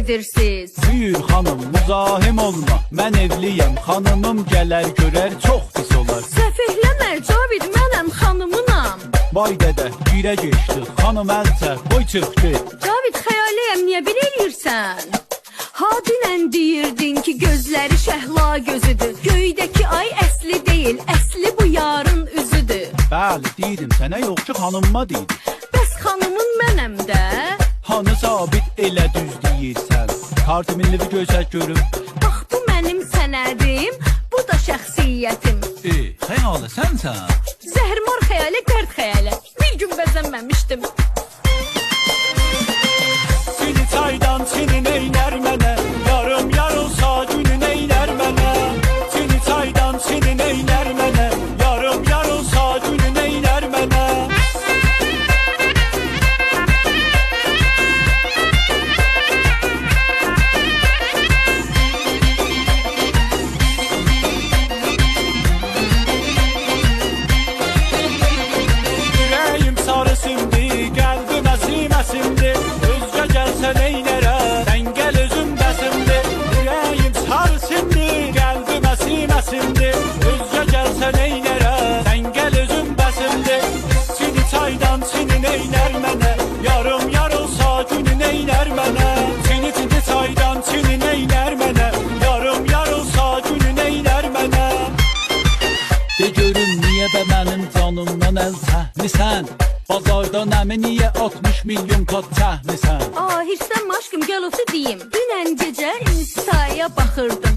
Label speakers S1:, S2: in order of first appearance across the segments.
S1: edirsiz?
S2: Buyur xanım, müzahim olma. Mən evliyəm, xanımım gələr görər, çox pis olar.
S1: Səfihləmə Cavid, mənəm xanımınam.
S2: Vay dədə, girə geçdi, xanım əl çək, qoy çıxdı.
S1: Cavid, xəyaliyəm, niyə belə eləyirsən? Ha dünən deyirdin ki, gözləri şəhla gözüdür. Göydəki ay əsli deyil, əsli bu yarın üzüdür.
S2: Bəli, deyirdim sənə, yox ki, xanımma deyirdim.
S1: Bəs xanımın mənəm də.
S2: Hanı sabit elə düz deyirsən. Kartımınlığı gözəl görüm.
S1: Bax, bu mənim sənədim, bu da şəxsiyyətim.
S2: Xəyalı sənsən.
S1: Zəhrimar xəyali, qərd xəyali. Bir gün bəzənməmişdim.
S2: Seni çaydan seni neyler mənə, yarım yarılsa günün eyler mənə. Seni çaydan seni neyler mənə, yarım yarılsa günün eyler mənə. Yüreğim sarı simdi, qəlbim əsim əsimdi. Özgə gəlsə neylərə, sən gəl özüm bəsimdi. Yüreğim sarı simdi, qəlbim əsim əsimdi. Özgə gəlsə neylərə, sən gəl özüm bəsimdi. Seni çaydan seni neylər mənə, yarım yarılsa günün eylər mənə. Seni çaydan seni neylər mənə, yarım yarılsa günün eylər mənə. De görüm niye be benim canımdan el çəkmisən? Bazarda nəmi niye 60 milyon kat çəkmisən?
S1: Hirslənmə aşkım, gəl otur deyim. Dünən gecə instaya baxırdım.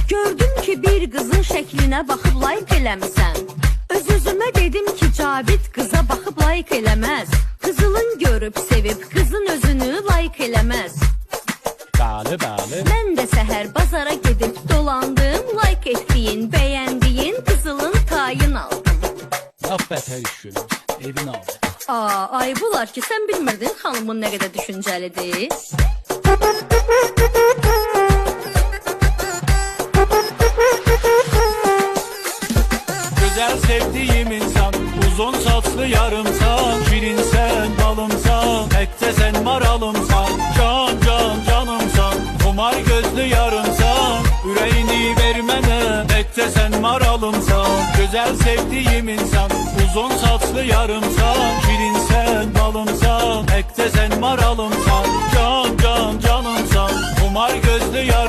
S1: Gördüm ki, bir qızın şəklinə baxıb like eləmisən. Öz-özümə dedim ki, Cavid qıza baxıb like eləməz. Qızılın görüb sevib, qızın özünü like eləməz.
S2: Bəli, bəli.
S1: Mən də səhər bazara gedib dolandım, like etdiyin, bəyəndiyin qızılın tayın aldım.
S2: Laf bətər iş görürsən, evin aldı.
S1: Ay bular ki, sən bilmirdin xanımın nə qədər düşüncəlidir.
S2: Güzel sevdiğim insan, uzun saçlı yarımsan. Şirinsen, balımsan, təkcə sən maralımsan. Can, can, canımsan, kumar gözlü yarımsan. Ürəyini ver mənə, təkcə sən maralımsan. Güzel sevdiğim insan, uzun saçlı yarımsan. Şirinsen, balımsan, təkcə sən maralımsan. Can, can, canımsan, kumar gözlü yarımsan.